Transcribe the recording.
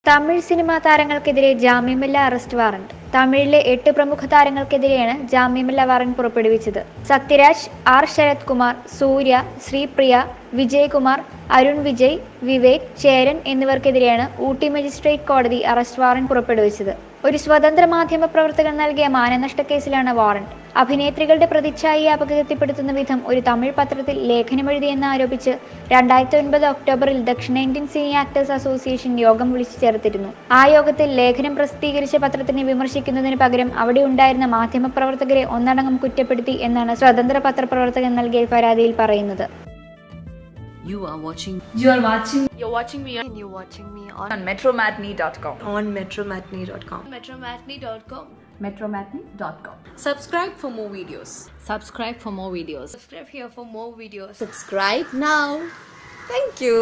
Tamil cinema താരങ്ങൾക്കെതിരെ ജാമ്യമില്ലാ arrest warrant. തമിഴിലെ 8 പ്രമുഖ താരങ്ങൾക്കെതിരെയാണ് ജാമ്യമില്ലാ വാറന്റ് പുറപ്പെടുവിച്ചത്. സത്യരാജ്, ആർ ശരത് കുമാർ, സൂര്യ, ശ്രീപ്രിയ, വിജയകുമാർ, അരുൺ വിജയ്, വിവേക്, ചേരൻ എന്നിവർക്കെതിരെയാണ് ഊട്ടി മജിസ്ട്രേറ്റ് കോടതി അറസ്റ്റ് വാറന്റ് പുറപ്പെടുവിച്ചത്. ഒരു സ്വതന്ത്ര മാധ്യമ പ്രവർത്തകൻ നൽകിയ മാനനഷ്ട കേസിലാണ് വാറന്റ്. അഭിനേത്രികളുടെ പ്രതിച്ഛായയെ അപകീർത്തിപ്പെടുത്തുന്ന വിധം ഒരു തമിഴ് പത്രത്തിൽ ലേഖനമെഴുതിയെന്ന് ആരോപിച്ച് 2009 ഒക്ടോബറിൽ ദക്ഷിണേന്ത്യൻ സിനി ആക്ടേഴ്സ് അസോസിയേഷൻ യോഗം വിളിച്ചു ചേർത്തിരുന്നു. ആ യോഗത്തിൽ ലേഖനം പ്രസിദ്ധീകരിച്ച പത്രത്തിനെ വിമർശിക്കുന്നതിന് പകരം അവിടെ ഉണ്ടായിരുന്ന മാധ്യമപ്രവർത്തകരെ ഒന്നടങ്കം കുറ്റപ്പെടുത്തി എന്നാണ് സ്വതന്ത്ര പത്രപ്രവർത്തകൻ നൽകിയ പരാതിയിൽ പറയുന്നത്. You're watching me on metromatney.com. on metromatney.com. metromatney.com. Subscribe for more videos. Subscribe for more videos. Subscribe here for more videos. Subscribe now. Thank you.